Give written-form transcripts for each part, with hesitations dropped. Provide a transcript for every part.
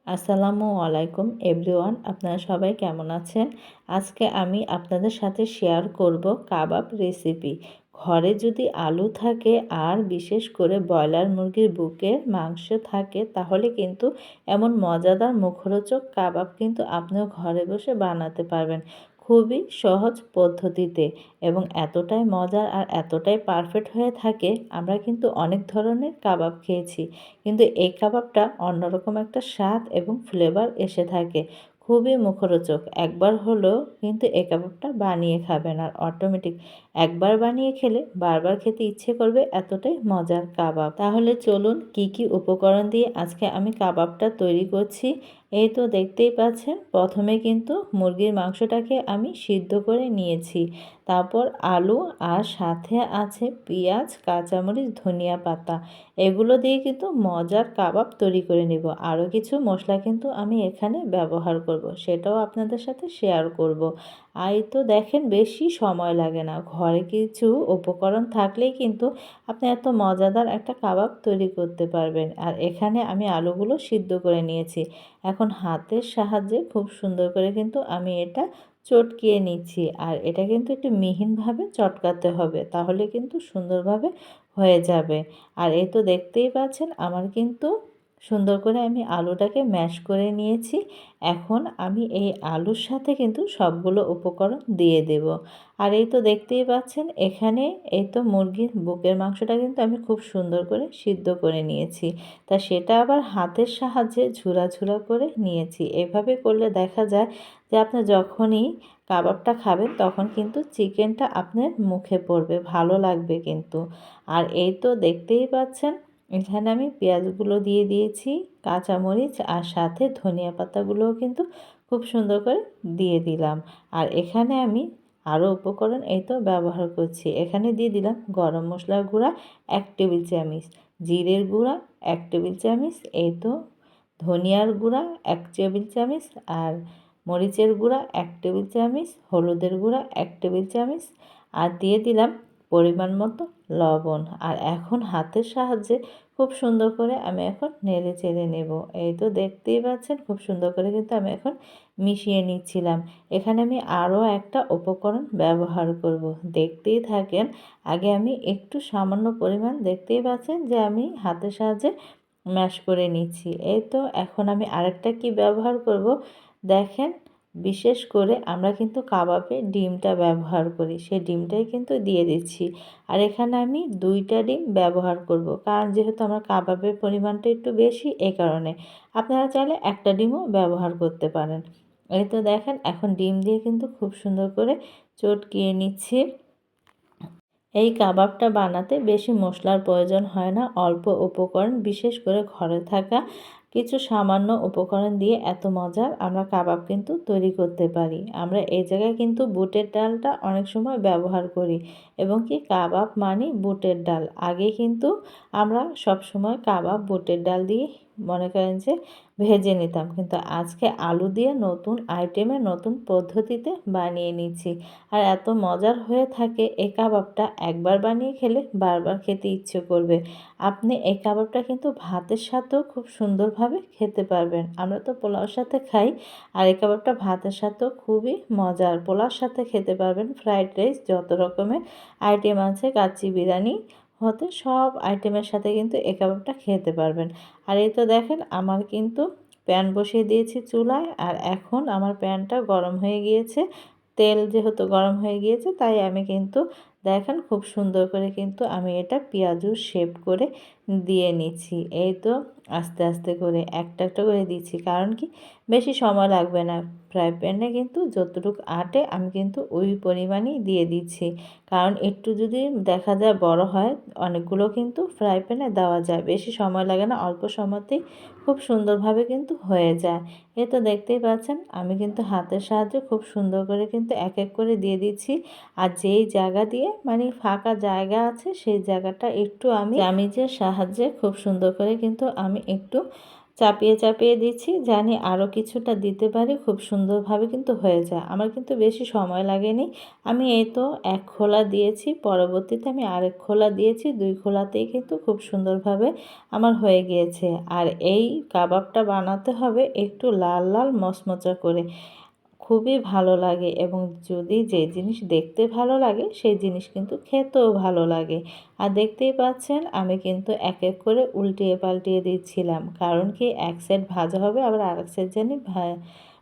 আসসালামু আলাইকুম এভরিওয়ান, আপনারা সবাই কেমন আছেন? আজকে আমি আপনাদের সাথে শেয়ার করব কাবাব রেসিপি। ঘরে যদি আলু থাকে আর বিশেষ করে ব্রয়লার মুরগির বুকের মাংস থাকে, তাহলে কিন্তু এমন মজাদার মুখরোচক কাবাব কিন্তু আপনিও ঘরে বসে বানাতে পারবেন খুবই সহজ পদ্ধতিতে, এবং এতটাই মজার আর এতটাই পারফেক্ট হয়ে থাকে। আমরা কিন্তু অনেক ধরনের কাবাব খেয়েছি, কিন্তু এই কাবাবটা অন্যরকম একটা স্বাদ এবং ফ্লেভার এসে থাকে, খুবই মুখরোচক। একবার হলেও কিন্তু এই কাবাবটা বানিয়ে খাবেন, আর অটোমেটিক একবার বানিয়ে খেলে বারবার খেতে ইচ্ছে করবে, এতটাই মজার কাবাব। তাহলে চলুন কি কি উপকরণ দিয়ে আজকে আমি কাবাবটা তৈরি করছি। এই তো দেখতেই পাচ্ছেন, প্রথমে কিন্তু মুরগির মাংসটাকে আমি সিদ্ধ করে নিয়েছি। তারপর আলু, আর সাথে আছে পেঁয়াজ, কাঁচামরিচ, ধনিয়া পাতা। এগুলো দিয়ে কিন্তু মজার কাবাব তৈরি করে নেব। আরও কিছু মশলা কিন্তু আমি এখানে ব্যবহার করব, সেটাও আপনাদের সাথে শেয়ার করব। এই তো দেখেন, বেশি সময় লাগে না, ঘরে কিছু উপকরণ থাকলেই কিন্তু আপনি এত মজাদার একটা কাবাব তৈরি করতে পারবেন। আর এখানে আমি আলুগুলো সিদ্ধ করে নিয়েছি। এখন হাতের সাহায্যে খুব সুন্দর করে কিন্তু আমি এটা চটকিয়ে নিচ্ছি, আর এটা কিন্তু একটু মিহিনভাবে চটকাতে হবে, তাহলে কিন্তু সুন্দরভাবে হয়ে যাবে। আর এই তো দেখতেই পাচ্ছেন, আমার কিন্তু সুন্দর করে আমি আলুটাকে ম্যাশ করে নিয়েছি। এখন আমি এই আলুর সাথে কিন্তু সবগুলো উপকরণ দিয়ে দেব। আর এই তো দেখতেই পাচ্ছেন, এখানে এই তো মুরগির বুকের মাংসটা কিন্তু আমি খুব সুন্দর করে সিদ্ধ করে নিয়েছি। তা সেটা আবার হাতের সাহায্যে ঝুরা ঝুরা করে নিয়েছি। এভাবে করলে দেখা যায় যে আপনি যখনই কাবাবটা খাবেন তখন কিন্তু চিকেনটা আপনার মুখে পড়বে, ভালো লাগবে কিন্তু। আর এই তো দেখতেই পাচ্ছেন, এখানে আমি পেঁয়াজগুলো দিয়ে দিয়েছি, কাঁচামরিচ, আর সাথে ধনিয়া পাতাগুলোও কিন্তু খুব সুন্দর করে দিয়ে দিলাম। আর এখানে আমি আরও উপকরণ এই তো ব্যবহার করছি। এখানে দিয়ে দিলাম গরম মশলার গুঁড়া 1 টেবিল চামচ, জিরের গুঁড়া 1 টেবিল চামচ, এই তো ধনিয়ার গুঁড়া 1 টেবিল চামচ, আর মরিচের গুঁড়া 1 টেবিল চামচ, হলুদের গুঁড়া 1 টেবিল চামচ, আর দিয়ে দিলাম পরিমাণ মতো লবণ। আর এখন হাতের সাহায্যে খুব সুন্দর করে আমি এখন নেড়ে চেড়ে নেব। এই তো দেখতেই পাচ্ছেন, খুব সুন্দর করে কিন্তু আমি এখন মিশিয়ে নিচ্ছিলাম। এখানে আমি আরও একটা উপকরণ ব্যবহার করব, দেখতেই থাকেন। আগে আমি একটু সামান্য পরিমাণ, দেখতেই পাচ্ছেন যে আমি হাতের সাহায্যে ম্যাশ করে নিচ্ছি। এই তো এখন আমি আরেকটা কি ব্যবহার করব, দেখেন। বিশেষ করে আমরা কিন্তু কাবাবে ডিমটা ব্যবহার করি, সেই ডিমটাই কিন্তু দিয়ে দিচ্ছি। আর এখানে আমি 2টা ডিম ব্যবহার করব, কারণ যেহেতু আমার কাবাবের পরিমাণটা একটু বেশি, এই কারণে। আপনারা চাইলে একটা ডিমও ব্যবহার করতে পারেন। এই তো দেখেন, এখন ডিম দিয়ে কিন্তু খুব সুন্দর করে চটকিয়ে নিচ্ছি। এই কাবাবটা বানাতে বেশি মশলার প্রয়োজন হয় না, অল্প উপকরণ, বিশেষ করে ঘরে থাকা কিছু সামান্য উপকরণ দিয়ে এত মজার আমরা কাবাব কিন্তু তৈরি করতে পারি। আমরা এই জায়গায় কিন্তু বুটের ডালটা অনেক সময় ব্যবহার করি, এবং কি কাবাব মানে বুটের ডাল। আগে কিন্তু আমরা সব সময় কাবাব বুটের ডাল দিয়ে মনে করেন যে ভেজে নিতাম, কিন্তু আজকে আলু দিয়ে নতুন আইটেমে নতুন পদ্ধতিতে বানিয়ে নিচ্ছি। আর এত মজার হয়ে থাকে এই কাবাবটা, একবার বানিয়ে খেলে বারবার খেতে ইচ্ছে করবে। আপনি এই কাবাবটা কিন্তু ভাতের সাথেও খুব সুন্দরভাবে খেতে পারবেন। আমরা তো পোলাওর সাথে খাই, আর এই কাবাবটা ভাতের সাথেও খুবই মজার। পোলাওর সাথে খেতে পারবেন, ফ্রাইড রাইস, যত রকমের আইটেম আছে, কাচ্চি বিরিয়ানি হতে সব আইটেমের সাথে কিন্তু এই কাবাবটা খেতে পারবেন। আর এই তো দেখেন, আমার কিন্তু প্যান বসিয়ে দিয়েছি চুলায়, আর এখন আমার প্যানটা গরম হয়ে গিয়েছে। তেল যেহেতু গরম হয়ে গিয়েছে, তাই আমি কিন্তু দেখেন খুব সুন্দর করে কিন্তু আমি এটা পেঁয়াজু শেপ করে দিয়ে নিচ্ছি। এই তো আস্তে আস্তে করে একটা একটা করে দিচ্ছি, কারণ কি বেশি সময় লাগবে না। ফ্রাই প্যানে কিন্তু যতটুকু আটে আমি কিন্তু ওই পরিমাণই দিয়ে দিচ্ছি, কারণ একটু যদি দেখা যায় বড় হয়, অনেকগুলো কিন্তু ফ্রাই প্যানে দেওয়া যায়, বেশি সময় লাগে না, অল্প সময়তেই খুব সুন্দরভাবে কিন্তু হয়ে যায়। এ তো দেখতেই পাচ্ছেন, আমি কিন্তু হাতের সাহায্যে খুব সুন্দর করে কিন্তু এক এক করে দিয়ে দিচ্ছি। আর যেই জায়গা দিয়ে মানে ফাঁকা জায়গা আছে, সেই জায়গাটা একটু আমি চামিচের সাহায্যে খুব সুন্দর করে কিন্তু আমি একটু চাপিয়ে চাপিয়ে দিচ্ছি, জানি আরও কিছুটা দিতে পারি, খুব সুন্দরভাবে কিন্তু হয়ে যায়। আমার কিন্তু বেশি সময় লাগেনি। আমি এই তো ১ খোলা দিয়েছি, পরবর্তীতে আমি আরেক খোলা দিয়েছি, ২ খোলাতেই কিন্তু খুব সুন্দরভাবে আমার হয়ে গিয়েছে। আর এই কাবাবটা বানাতে হবে একটু লাল লাল মচমচা করে। খুবই ভালো লাগে, এবং যদি যে জিনিস দেখতে ভালো লাগে সেই জিনিস কিন্তু খেতেও ভালো লাগে। আর দেখতেই পাচ্ছেন আমি কিন্তু এক এক করে উল্টিয়ে পাল্টিয়ে দিচ্ছিলাম, কারণ কি এক সাইড ভাজা হবে, আবার আরেক সাইড জানি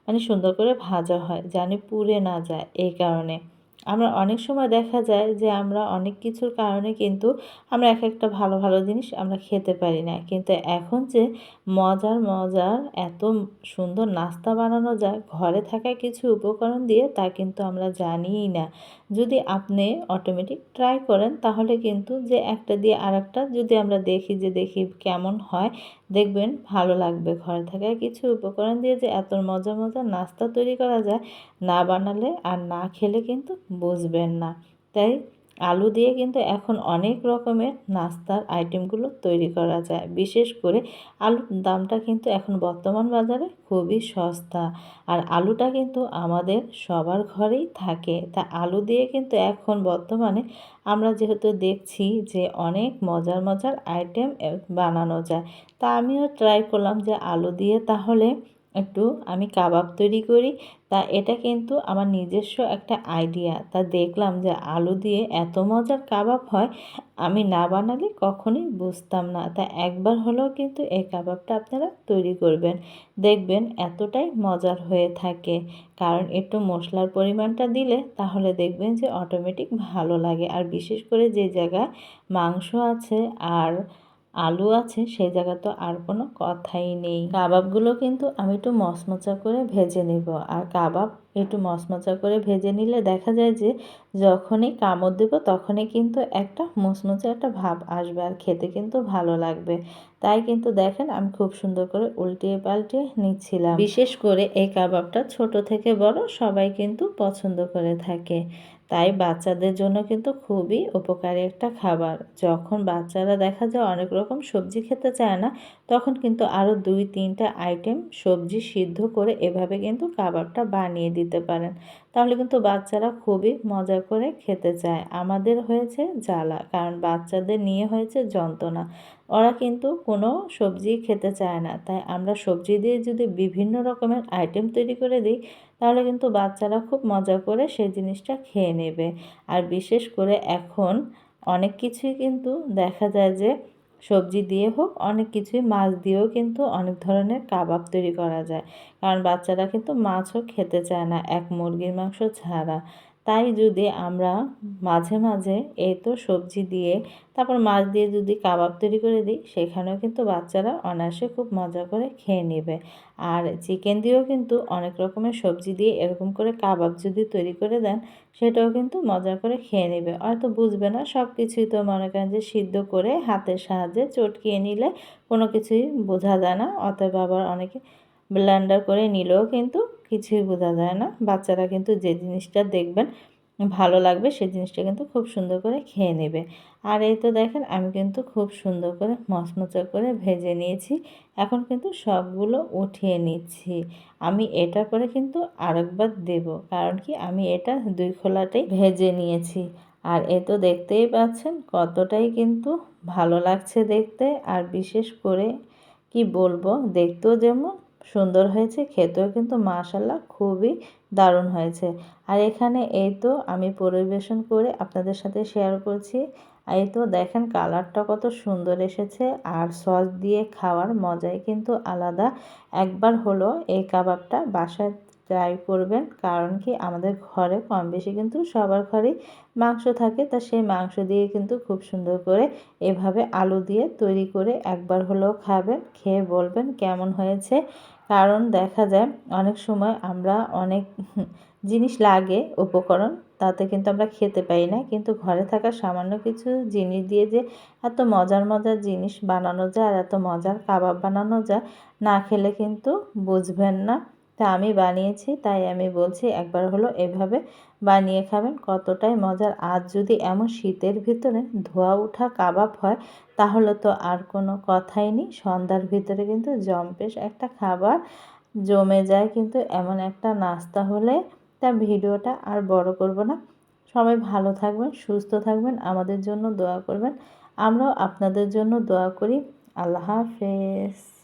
মানে সুন্দর করে ভাজা হয়, জানি পুড়ে না যায়। এই কারণে আমরা অনেক সময় দেখা যায় যে আমরা অনেক কিছুর কারণে কিন্তু আমরা এক একটা ভালো ভালো জিনিস আমরা খেতে পারি না, কিন্তু এখন যে মজার মজার এত সুন্দর নাস্তা বানানো যায় ঘরে থাকা কিছু উপকরণ দিয়ে, তা কিন্তু আমরা জানিই না। যদি আপনি অটোমেটিক ট্রাই করেন তাহলে কিন্তু যে একটা দিয়ে আরেকটা যদি আমরা দেখি কেমন হয়, দেখবেন ভালো লাগবে। ঘরে থাকা কিছু উপকরণ দিয়ে যে এত মজার মজার নাস্তা তৈরি করা যায়, না বানালে আর না খেলে কিন্তু বুঝবেন না। তাই আলু দিয়ে কিন্তু এখন অনেক রকমের নাস্তার আইটেমগুলো তৈরি করা যায়। বিশেষ করে আলুর দামটা কিন্তু এখন বর্তমান বাজারে খুবই সস্তা। আর আলুটা কিন্তু আমাদের সবার ঘরেই থাকে। তা আলু দিয়ে কিন্তু এখন বর্তমানে আমরা যেহেতু দেখছি যে অনেক মজার মজার আইটেম বানানো যায়। তা আমিও ট্রাই করলাম যে আলু দিয়ে তাহলে একটু আমি কাবাব তৈরি করি। তা এটা কিন্তু আমার নিজস্ব একটা আইডিয়া। তা দেখলাম যে আলু দিয়ে এত মজার কাবাব হয়, আমি না বানালে কখনোই বুঝতাম না। তা একবার হলেও কিন্তু এই কাবাবটা আপনারা তৈরি করবেন, দেখবেন এতটাই মজার হয়ে থাকে। কারণ একটু মশলার পরিমাণটা দিলে তাহলে দেখবেন যে অটোমেটিক ভালো লাগে। আর বিশেষ করে যে জায়গায় মাংস আছে আর আলু আছে সেই জায়গা তো আর কোনো কথাই নেই। কাবাবগুলো কিন্তু আমি একটু মচমচা করে ভেজে নেব। আর কাবাব একটু মচমচা করে ভেজে নিলে দেখা যায় যে যখনই কামড় দেব তখনই কিন্তু একটা মুচমুচে একটা ভাব আসবে, আর খেতে কিন্তু ভালো লাগবে। তাই কিন্তু দেখেন আমি খুব সুন্দর করে উল্টিয়ে পাল্টিয়ে নিচ্ছিলাম। বিশেষ করে এই কাবাবটা ছোট থেকে বড় সবাই কিন্তু পছন্দ করে থাকে। তাই বাচ্চাদের জন্য কিন্তু খুবই উপকারী একটা খাবার। যখন বাচ্চারা দেখা যায় অনেক রকম সবজি খেতে চায় না, তখন কিন্তু আরও ২-৩টা আইটেম সবজি সিদ্ধ করে এভাবে কিন্তু কাবাবটা বানিয়ে দিতে পারেন। তাহলে কিন্তু বাচ্চারা খুবই মজা করে খেতে চায়। আমাদের হয়েছে জ্বালা, কারণ বাচ্চাদের নিয়ে হয়েছে যন্ত্রণা। ওরা কিন্তু কোনো সবজি খেতে চায় না। তাই আমরা সবজি দিয়ে যদি বিভিন্ন রকমের আইটেম তৈরি করে দিই, তাহলে কিন্তু বাচ্চারা খুব মজা করে সেই জিনিসটা খেয়ে নেবে। আর বিশেষ করে এখন অনেক কিছুই কিন্তু দেখা যায় যে সবজি দিয়ে হোক, অনেক কিছুই মাছ দিয়েও কিন্তু অনেক ধরনের কাবাব তৈরি করা যায়। কারণ বাচ্চারা কিন্তু মাছও খেতে চায় না এক মুরগির মাংস ছাড়া। তাই যদি আমরা মাঝে মাঝে এই তো সবজি দিয়ে তারপর মাছ দিয়ে যদি কাবাব তৈরি করে দিই, সেখানেও কিন্তু বাচ্চারা অনায়াসে খুব মজা করে খেয়ে নেবে। আর চিকেন দিয়েও কিন্তু অনেক রকমের সবজি দিয়ে এরকম করে কাবাব যদি তৈরি করে দেন, সেটাও কিন্তু মজা করে খেয়ে নেবে। হয়তো বুঝবে না, সব কিছুই তো মনে করেন যে সিদ্ধ করে হাতের সাহায্যে চটকিয়ে নিলে কোনো কিছুই বোঝা যায় না। অতএব আবার অনেকে ব্লেন্ডার করে নিলেও কিন্তু কিছুই বোঝা যায় না। বাচ্চারা কিন্তু যে জিনিসটা দেখবেন ভালো লাগবে সেই জিনিসটা কিন্তু খুব সুন্দর করে খেয়ে নেবে। আর এই তো দেখেন আমি কিন্তু খুব সুন্দর করে মচমচা করে ভেজে নিয়েছি। এখন কিন্তু সবগুলো উঠিয়ে নিচ্ছি। আমি এটার পরে কিন্তু আরেকবার দেব, কারণ কি আমি এটা ২ খোলাতেই ভেজে নিয়েছি। আর এ তো দেখতেই পাচ্ছেন কতটাই কিন্তু ভালো লাগছে দেখতে। আর বিশেষ করে কি বলবো, দেখতেও যেমন সুন্দর হয়েছে, খেতেও কিন্তু মাশাআল্লাহ খুবই দারুণ হয়েছে। আর এখানে এই তো আমি পরিবেশন করে আপনাদের সাথে শেয়ার করছি। এই তো দেখেন কালারটা কত সুন্দর এসেছে, আর সস দিয়ে খাওয়ার মজাই কিন্তু আলাদা। একবার হলো এই কাবাবটা বাসায় ট্রাই করবেন, কারণ কি আমাদের ঘরে কম বেশি কিন্তু সবার ঘরেই মাংস থাকে। তা সেই মাংস দিয়ে কিন্তু খুব সুন্দর করে এভাবে আলু দিয়ে তৈরি করে একবার হলেও খাবেন, খেয়ে বলবেন কেমন হয়েছে। কারণ দেখা যায় অনেক সময় আমরা অনেক জিনিস লাগে উপকরণ, তাতে কিন্তু আমরা খেতে পারি না, কিন্তু ঘরে থাকা সামান্য কিছু জিনিস দিয়ে যে এত মজার মজার জিনিস বানানো যায় আর এত মজার কাবাব বানানো যায়, না খেলে কিন্তু বুঝবেন না। তা আমি বানিয়েছি, তাই আমি বলছি একবার হলো এভাবে বানিয়ে খাবেন, কতটাই মজার। আজ যদি এমন শীতের ভিতরে ধোয়া ওঠা কাবাব হয় তাহলে তো আর কোনো কথাই নেই। সন্ধ্যার ভিতরে কিন্তু জম্পেশ একটা খাবার জমে যায় কিন্তু এমন একটা নাস্তা হলে। তা ভিডিওটা আর বড় করব না। সবাই ভালো থাকবেন, সুস্থ থাকবেন, আমাদের জন্য দোয়া করবেন। আমরাও আপনাদের জন্য দোয়া করি। আল্লাহ হাফেজ।